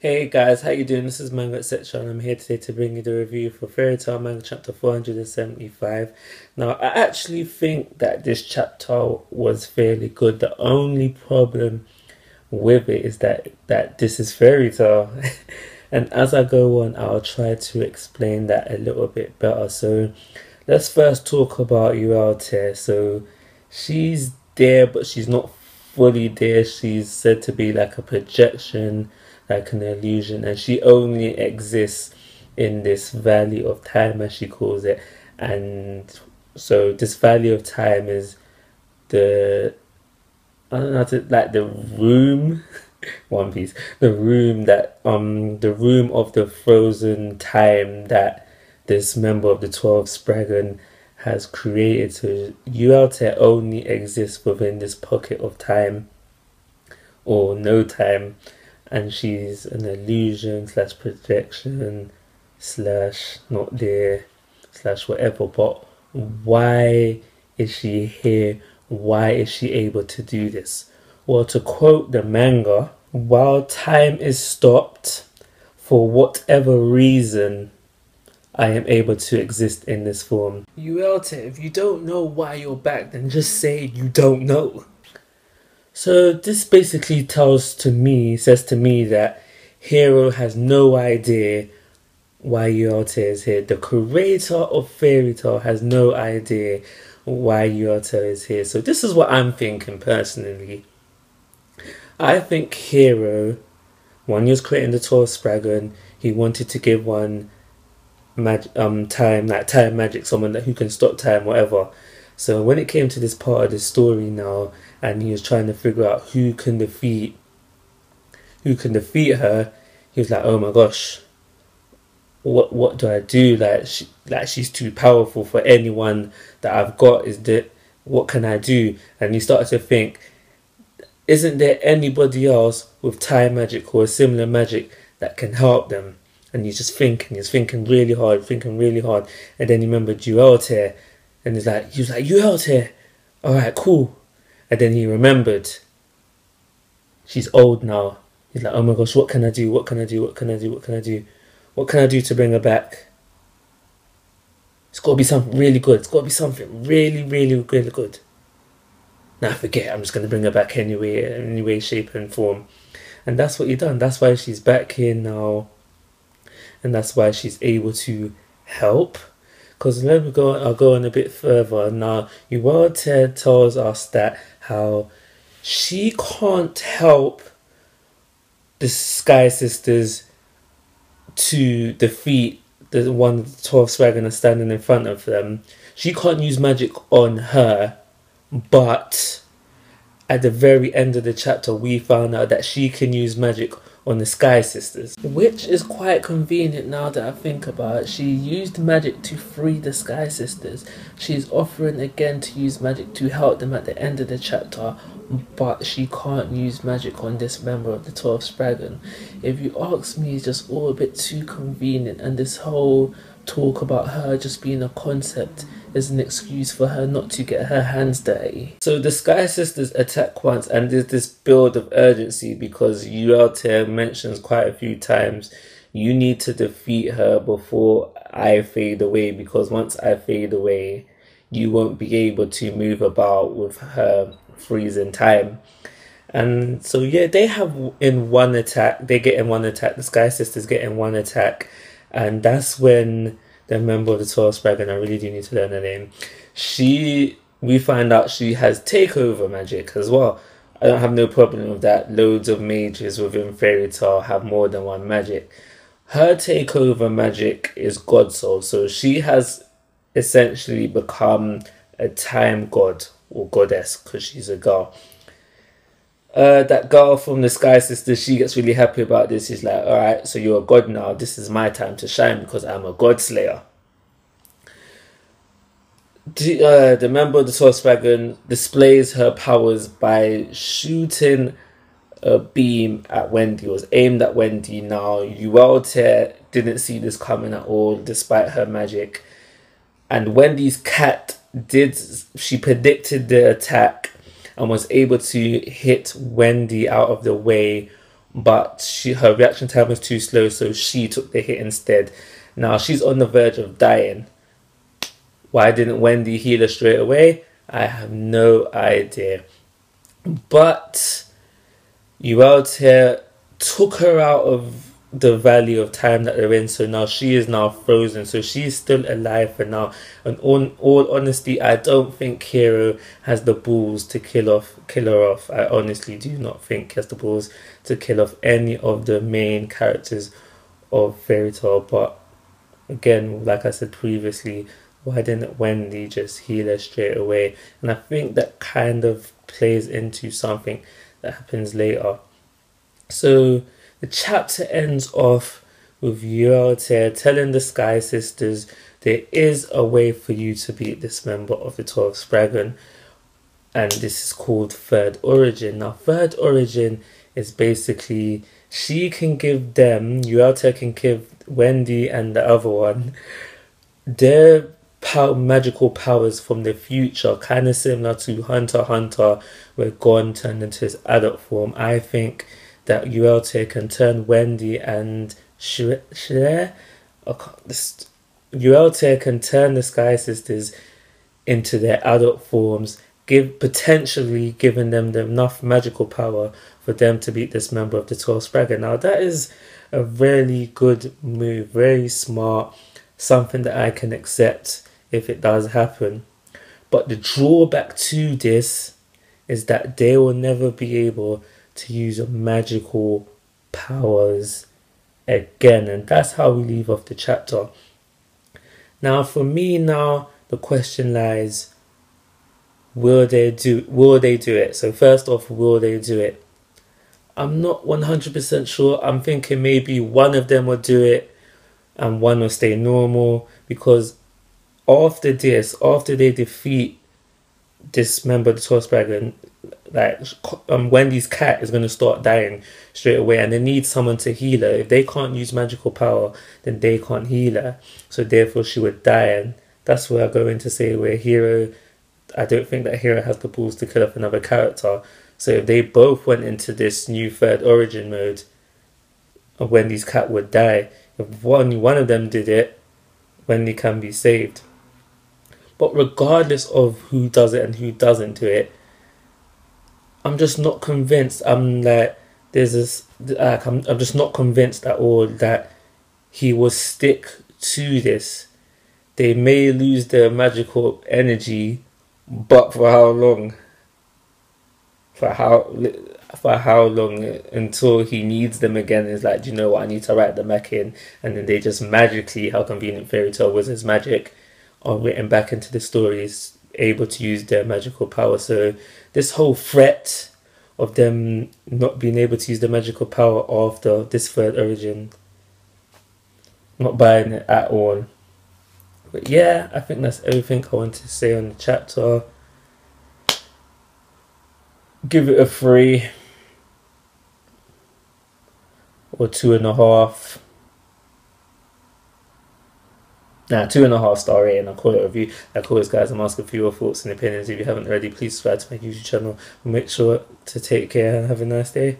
Hey guys, how you doing? This is Manga etc. and I'm here today to bring you the review for Fairy Tail Manga chapter 475. Now, I actually think that this chapter was fairly good. The only problem with it is that this is Fairy Tail. And as I go on, I'll try to explain that a little bit better. So, let's first talk about Yualte. So, she's there, but she's not fully there. She's said to be like a projection, like an illusion, and she only exists in this valley of time, as she calls it. And so this valley of time is the, I don't know how to, like the room One Piece, the room that the room of the frozen time that this member of the 12 Spraggon has created. So Yualte only exists within this pocket of time, or no time, and she's an illusion slash projection slash not there slash whatever. But why is she here? Why is she able to do this? Well, to quote the manga, while time is stopped, for whatever reason, I am able to exist in this form. Yualte, if you don't know why you're back, then just say you don't know. So this basically says to me that Hero has no idea why Yualte is here. The creator of Fairy Tail has no idea why Yualte is here. So this is what I'm thinking personally. I think Hero, when he was creating the 12 Spraggon, he wanted to give one time magic, someone who can stop time, whatever. So when it came to this part of the story now, and he was trying to figure out who can defeat her, he was like, oh my gosh, what do I do? Like she's too powerful for anyone that I've got. What can I do? And he started to think, isn't there anybody else with time magic or a similar magic that can help them? And he's thinking really hard, and then he remembered Yualte, and he was like, Yualte, alright, cool. And then he remembered she's old now. He's like, oh my gosh, what can I do? What can I do? What can I do? What can I do? What can I do to bring her back? It's got to be something really good. It's got to be something really, really, really good. Nah, forget it. I'm just going to bring her back anyway, any way, shape and form. And that's what he done. That's why she's back here now. And that's why she's able to help. Because I'll go on a bit further. Now, Yualte tells us that how she can't help the Sky Sisters to defeat the 12 Spraggon standing in front of them. She can't use magic on her, but at the very end of the chapter we found out that she can use magic on the Sky Sisters, which is quite convenient now that I think about it. She used magic to free the Sky Sisters. She's offering again to use magic to help them at the end of the chapter, but she can't use magic on this member of the 12 Spraggon. If you ask me, it's just all a bit too convenient, and this whole talk about her just being a concept is an excuse for her not to get her hands dirty. So the Sky Sisters attack once, and there's this build of urgency because Yualte mentions quite a few times, you need to defeat her before I fade away, because once I fade away you won't be able to move about with her freezing time. And so yeah, they get in one attack, the Sky Sisters get in one attack, and that's when the member of the 12 Spraggon, I really do need to learn her name, we find out she has takeover magic as well. I don't have no problem with that. Loads of mages within Fairy Tail have more than one magic. Her takeover magic is God Soul, so she has essentially become a time god or goddess because she's a girl. That girl from the Sky Sisters, she gets really happy about this. She's like, alright, so you're a god now. This is my time to shine because I'm a god slayer. The member of the 12 Spraggon displays her powers by shooting a beam at Wendy. It was aimed at Wendy. Now, Yualte didn't see this coming at all, despite her magic. And Wendy's cat she predicted the attack and was able to hit Wendy out of the way, but her reaction time was too slow, so she took the hit instead. Now she's on the verge of dying. Why didn't Wendy heal her straight away? I have no idea. But Yesta took her out of the valley of time that they're in, so now she is now frozen, so she's still alive for now. And all honesty, I don't think Hero has the balls to kill her off. I honestly do not think he has the balls to kill off any of the main characters of Fairy Tail. But again, like I said previously, why didn't Wendy just heal her straight away? And I think that kind of plays into something that happens later. So the chapter ends off with Yesta telling the Sky Sisters there is a way for you to beat this member of the 12 Spraggon, and this is called Third Origin. Now, Third Origin is basically Yesta can give Wendy and the other one their magical powers from the future, kind of similar to Hunter x Hunter, where Gon turned into his adult form. I think that Yesta can turn Wendy and Yesta can turn the Sky Sisters into their adult forms, potentially giving them enough magical power for them to beat this member of the 12 Spraggon. Now that is a really good move, very smart, something that I can accept if it does happen. But the drawback to this is that they will never be able to use magical powers again, and that's how we leave off the chapter. Now for me, now the question lies, will they do it? So first off, will they do it? I'm not 100% sure. I'm thinking maybe one of them will do it and one will stay normal, because after they defeat this member of the 12 Spraggon, like Wendy's cat is going to start dying straight away, and they need someone to heal her. If they can't use magical power, then they can't heal her, so therefore she would die. And that's where I go in to say where I don't think that Hero has the balls to kill off another character. So if they both went into this new Third Origin mode, Wendy's cat would die. If one of them did it, Wendy can be saved. But regardless of who does it and who doesn't do it, I'm just not convinced. I'm just not convinced at all that he will stick to this. They may lose their magical energy, but for how long? For how long until he needs them again? Is like, do you know what, I need to write them back in, and then they just magically, how convenient, Fairy Tail Wizard's magic are written back into the stories, able to use their magical power. So this whole threat of them not being able to use their magical power after this Third Origin, not buying it at all. But yeah, I think that's everything I want to say on the chapter. Give it a 3 or 2.5. Nah, 2.5 star rating. I'll call it a review. Like always, guys, I'm asking for your thoughts and opinions. If you haven't already, please subscribe to my YouTube channel. Make sure to take care and have a nice day.